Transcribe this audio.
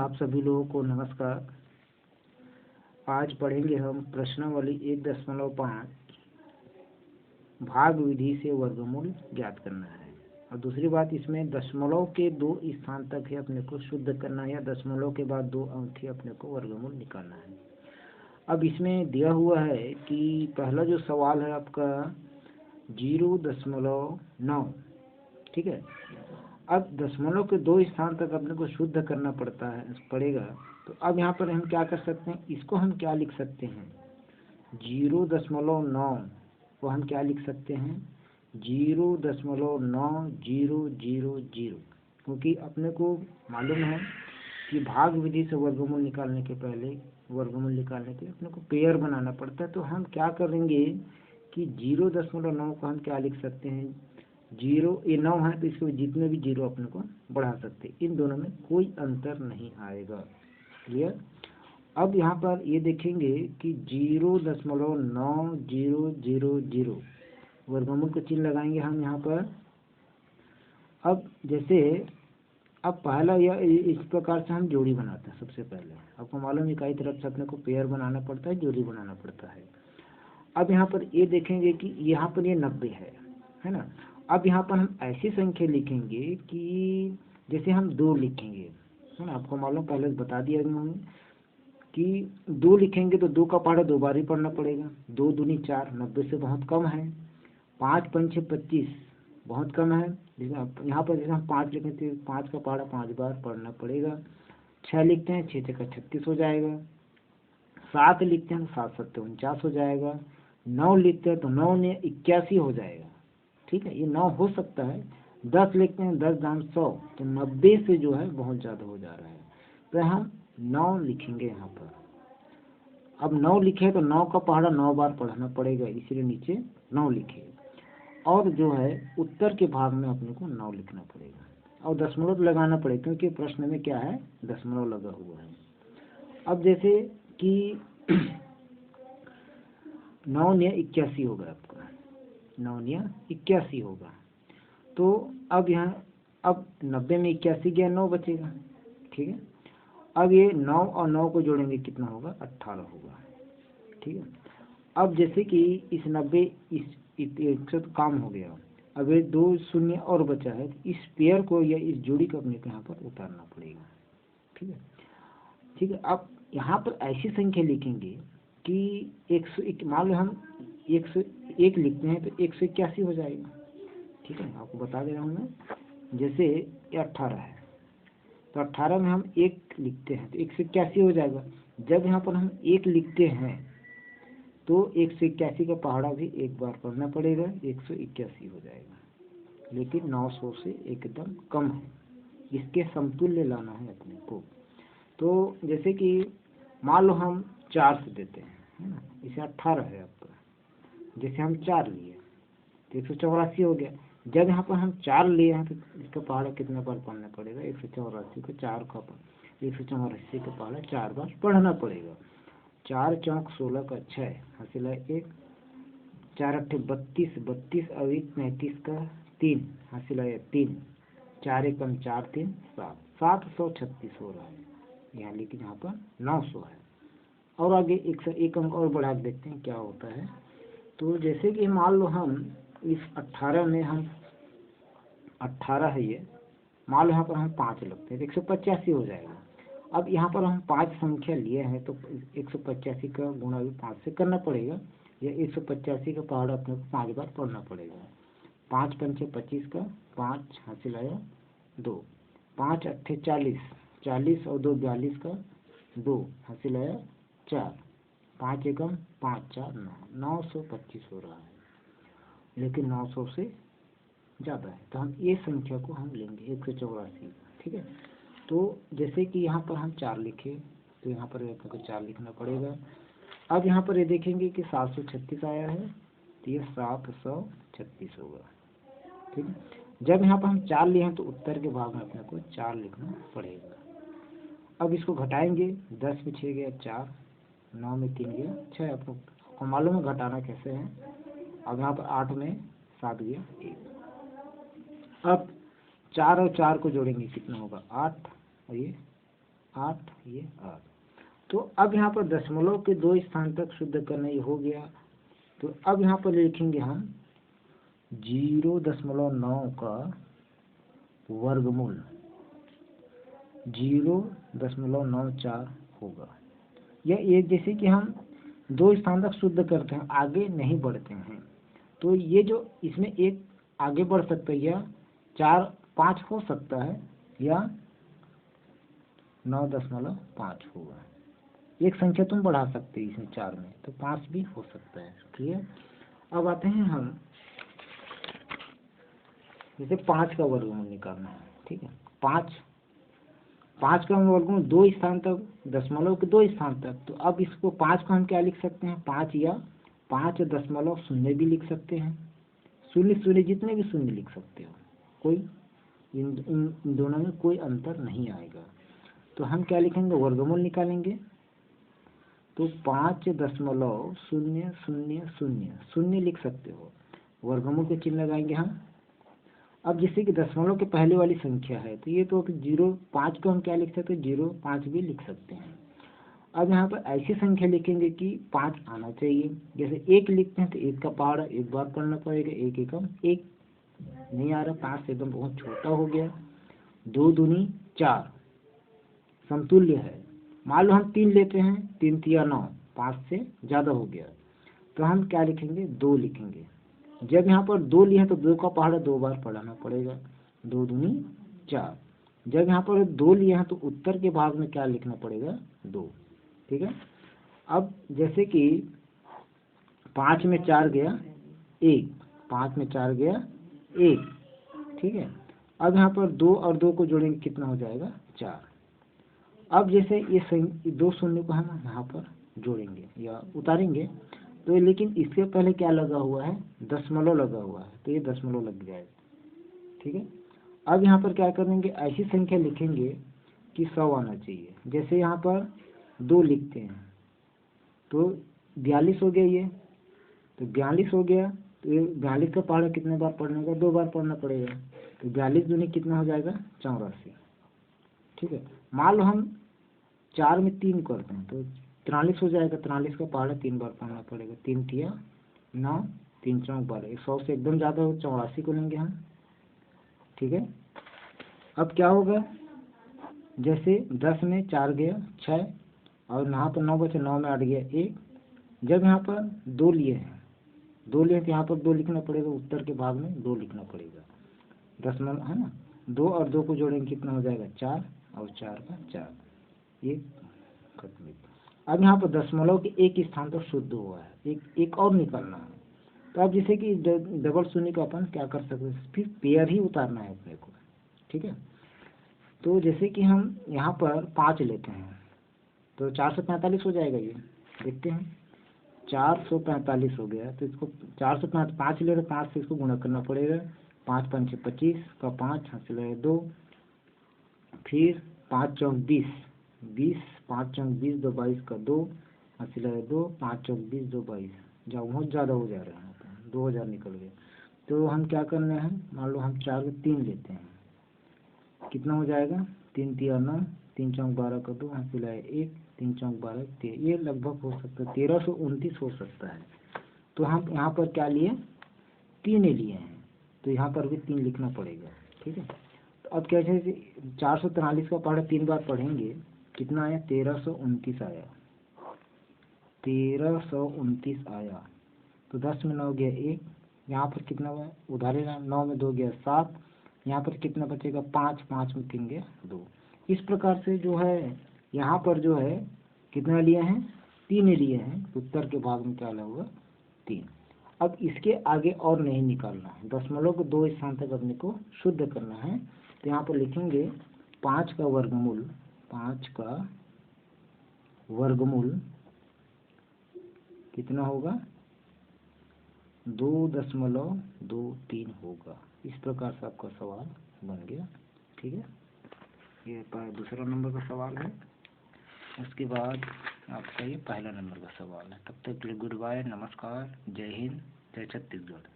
आप सभी लोगों को नमस्कार। आज पढ़ेंगे हम प्रश्नावली 1.5 भाग विधि से वर्गमूल ज्ञात करना है। और दूसरी बात, इसमें दशमलव के 2 स्थान तक ही अपने को शुद्ध करना है या दशमलव के बाद 2 अंक ही अपने को वर्गमूल निकालना है। अब इसमें दिया हुआ है कि पहला जो सवाल है आपका 0.9, ठीक है। अब दशमलव के 2 स्थान तक अपने को शुद्ध करना पड़ेगा। तो अब यहाँ पर हम क्या कर सकते हैं, इसको हम क्या लिख सकते हैं 0.9 को हम क्या लिख सकते हैं 0.9000, क्योंकि अपने को मालूम है कि भाग विधि से वर्गमूल निकालने के लिए अपने को पेयर बनाना पड़ता है। तो हम क्या करेंगे कि 0.9 को हम क्या लिख सकते हैं 0, ये 9 है तो इसको जितने भी 0 अपने को बढ़ा सकते हैं, इन दोनों में कोई अंतर नहीं आएगा। क्लियर। अब यहाँ पर ये देखेंगे कि 0.9000 वर्गमूल का चिन्ह लगाएंगे हम यहाँ पर। अब जैसे अब पहला यह इस प्रकार से हम जोड़ी बनाते हैं। सबसे पहले आपको मालूम है कई तरफ से अपने को पेयर बनाना पड़ता है, जोड़ी बनाना पड़ता है। अब यहाँ पर ये देखेंगे कि यहाँ पर ये 90 है ना। अब यहाँ पर हम ऐसी संख्या लिखेंगे कि जैसे हम 2 लिखेंगे, है ना। आपको मालूम पहले बता दिया उन्होंने कि 2 लिखेंगे तो 2 का पहाड़ा 2 बार ही पढ़ना पड़ेगा। 2 दूनी 4, 90 से बहुत कम है। 5 पंच 25 बहुत कम है। यहाँ पर जैसे हम 5 लिखें तो 5 का पहाड़ा 5 बार पढ़ना पड़ेगा। 6 लिखते हैं 6 का 36 हो जाएगा। 7 लिखते हैं 7 7 49 हो जाएगा। 9 लिखते हैं तो 9 ने 81 हो जाएगा, ठीक है। ये 9 हो सकता है। 10 लिखते हैं 10 दाम 100, तो 90 से जो है बहुत ज़्यादा हो जा रहा है, तो हम 9 लिखेंगे यहाँ पर। अब 9 लिखे तो 9 का पहाड़ा 9 बार पढ़ना पड़ेगा, इसलिए नीचे 9 लिखे। और जो है उत्तर के भाग में अपने को 9 लिखना पड़ेगा और दशमलव लगाना पड़ेगा, क्योंकि प्रश्न में क्या है दशमलव लगा हुआ है। अब जैसे कि 9 ने 81 होगा, आपका 9 ने 81 होगा। तो अब यहाँ अब 90 में 81 गया, 9 बचेगा, ठीक है। अब ये 9 और 9 को जोड़ेंगे कितना होगा 18 होगा, ठीक है। अब जैसे कि इस 90 इस 100 तो काम हो गया। अब ये 2 शून्य और बचा है, इस पेयर को या इस जोड़ी को अपने को यहाँ पर उतारना पड़ेगा, ठीक है, ठीक है। अब यहाँ पर ऐसी संख्या लिखेंगे कि 101, मान लो हम 101 लिखते हैं तो 181 हो जाएगा, ठीक है। आपको बता दे रहा हूँ मैं। जैसे ये 18 है तो 18 में हम 1 लिखते हैं तो 181 हो जाएगा। जब यहाँ पर हम 1 लिखते हैं तो 181 का पहाड़ा भी 1 बार पढ़ना पड़ेगा, 181 हो जाएगा, लेकिन 900 से एकदम कम है। इसके समतुल्य लाना है अपने को। तो जैसे कि मान लो हम 4 से देते हैं, है ना। इसे 18 है आपका, जैसे हम 4 लिए तो 184 हो गया। जब यहाँ पर हम 4 लिए हैं तो इसका पहाड़ा कितना बार पढ़ना पड़ेगा 184 को 4 का 184 का पहाड़ा 4 बार पढ़ना पड़ेगा। 4 चौक 16 का 6 हासिल है 1, 4 अट्ठे 32, 32 और 1 35 का 3 हासिल है 3, 4 एकम 4 3 7, 736 हो रहा है यहाँ, लेकिन यहाँ पर 900 है। और आगे 101 अंक और बढ़ा के देखते हैं क्या होता है। तो जैसे कि मान लो हम इस 18 में हम 18 है ये, मान लो यहाँ पर हम 5 लगते हैं तो 185 हो जाएगा। अब यहाँ पर हम 5 संख्या लिए हैं तो 185 का गुणा भी 5 से करना पड़ेगा, या 185 का पहाड़ा अपने को 5 बार पढ़ना पड़ेगा। 5 पंचे 25 का 5 हासिल आया 2, 5 अट्ठे 40, 40 और 2 42 का 2 हासिल आया 4, 5 एकम 5 4 9, 925 हो रहा है, लेकिन 900 से ज़्यादा है। तो हम ये संख्या को हम लेंगे 184, ठीक है। तो जैसे कि यहाँ पर हम 4 लिखे तो यहाँ पर आपको 4 लिखना पड़ेगा। अब यहाँ पर ये देखेंगे कि 736 आया है तो ये 736 होगा, ठीक है। जब यहाँ पर हम 4 लिए हैं तो उत्तर के भाग में अपने को 4 लिखना पड़ेगा। अब इसको घटाएंगे, 10 में 6 गया 4, 9 में 3 गया 6, आपको मालूम है घटाना कैसे है। अब यहाँ पर 8 में 7 गया 1। अब 4 और 4 को जोड़ेंगे कितना होगा 8 और ये 8, ये 8। तो अब यहाँ पर दशमलव के 2 स्थान तक शुद्ध करना ये हो गया। तो अब यहाँ पर लिखेंगे हम 0.9 का वर्गमूल 0.94 होगा। या ये जैसे कि हम 2 स्थान तक शुद्ध करते हैं, आगे नहीं बढ़ते हैं, तो ये जो इसमें एक आगे बढ़ सकता है, या 4, 5 हो सकता है, या 9.5 होगा। एक संख्या तुम बढ़ा सकते हैं इसमें 4 में, तो 5 भी हो सकता है। ठीक है, अब आते हैं हम जैसे 5 का वर्गमूल निकालना है। ठीक है, 5 का वर्गमूल 2 स्थान तक, दशमलव के 2 स्थान तक। तो अब इसको 5 को हम क्या लिख सकते हैं, 5 या 5.0 भी लिख सकते हैं, 0 जितने भी शून्य लिख सकते हो, कोई इन दोनों में कोई अंतर नहीं आएगा। तो हम क्या लिखेंगे, वर्गमूल निकालेंगे। तो 5.000 लिख सकते हो, वर्गमूल के चिन्ह लगाएंगे हम। अब जैसे कि दशमलव के पहले वाली संख्या है, तो ये तो 0.5 को हम क्या लिख सकते हैं, 0.5 भी लिख सकते हैं। अब यहाँ पर ऐसी संख्या लिखेंगे कि 5 आना चाहिए। जैसे 1 लिखते हैं तो 1 का पहाड़ा एक बार पढ़ना पड़ेगा, 1 एकम 1 नहीं आ रहा, 5 एकदम बहुत छोटा हो गया। 2 दूनी 4 समतुल्य है। मान लो हम 3 लेते हैं, 3 तिया 9, 5 से ज़्यादा हो गया, तो हम क्या लिखेंगे, 2 लिखेंगे। जब यहाँ पर 2 लिया तो 2 का पहाड़ा 2 बार पढ़ाना पड़ेगा, 2 दूनी 4। जब यहाँ पर 2 लिया है तो उत्तर के भाग में क्या लिखना पड़ेगा, 2। ठीक है, अब जैसे कि 5 में 4 गया 1, 5 में 4 गया 1। ठीक है, अब यहाँ पर 2 और 2 को जोड़ेंगे, कितना हो जाएगा, 4। अब जैसे ये 2 शून्य को हम यहाँ पर जोड़ेंगे या उतारेंगे, तो लेकिन इसके पहले क्या लगा हुआ है, दशमलव लगा हुआ है, तो ये दशमलव लग जाएगा। ठीक है, अब यहाँ पर क्या करेंगे, ऐसी संख्या लिखेंगे कि 100 आना चाहिए। जैसे यहाँ पर 2 लिखते हैं तो 42 हो गया, ये तो 42 हो गया। तो ये 42 का पहाड़ा कितने बार पढ़ने का, 2 बार पढ़ना पड़ेगा। तो 42 दूनी कितना हो जाएगा, 84। ठीक है, मान लो हम 4 में 3 करते हैं तो 43 हो जाएगा। 43 का पहाड़ा 3 बार पढ़ना पड़ेगा, 3 तिया 9, 3 चौक 12, 100 से एकदम ज़्यादा हो, 84 को लेंगे हम। ठीक है, अब क्या होगा, जैसे 10 में 4 गया 6, और यहाँ पर 9 बचे, 9 में 8 गया 1। जब यहाँ पर 2 लिए हैं, तो यहाँ पर 2 लिखना पड़ेगा, उत्तर के भाग में 2 लिखना पड़ेगा, दशमलव है ना। 2 और 2 को जोड़ेंगे, कितना हो जाएगा, 4, और 4 का 4, ये खत्म। अब यहाँ पर दशमलव के 1 स्थान पर शुद्ध हुआ है, एक और निकालना है। तो अब जैसे कि डबल शून्य का अपन क्या कर सकते हैं, फिर पेयर ही उतारना है अपने को। ठीक है, तो जैसे कि हम यहाँ पर 5 लेते हैं तो 445 हो जाएगा। ये देखते हैं, 445 हो गया। तो इसको 405 ले रहे, 5 से इसको गुणा करना पड़ेगा। 5 पंचे 25 का 5 हासिल है 2, फिर 5 चौक 20, 5 चौक 20, 2 22 का 2 हासिल है 2, 5 चौक 20, 2 22, जब बहुत ज़्यादा हो जा रहा है, 2000 निकल गए। तो हम क्या करना है, मान लो हम 4 के 3 लेते हैं, कितना हो जाएगा, 3 तिया 9, 3 चौक 12 का 2 हासिल है 1, 3 चौक 12 13, ये लगभग हो सकता है 1329 हो सकता है। तो हम यहाँ पर क्या लिए, 3 लिए हैं, तो यहाँ पर भी 3 लिखना पड़ेगा। ठीक है, तो अब कैसे 443 का पहाड़ा 3 बार पढ़ेंगे, कितना आया, 1329 आया, 1329 आया। तो 10 में 9 गया 1, यहाँ पर कितना हुआ, उधारे 9 में 2 गया 7, यहाँ पर कितना बचेगा, 5, 5 में 3 गया 2। इस प्रकार से जो है यहाँ पर जो है कितना लिए हैं, 3 लिए हैं, उत्तर के भाग में क्या होगा, 3। अब इसके आगे और नहीं निकालना है, दशमलव को 2 स्थान तक अपने को शुद्ध करना है। तो यहाँ पर लिखेंगे 5 का वर्गमूल, 5 का वर्गमूल कितना होगा, 2.23 होगा। इस प्रकार से आपका सवाल बन गया। ठीक है, ये दूसरा नंबर का सवाल है। उसके बाद आपका ये पहला नंबर का सवाल है। तब तक के लिए गुड बाय, नमस्कार, जय हिंद, जय छत्तीसगढ़।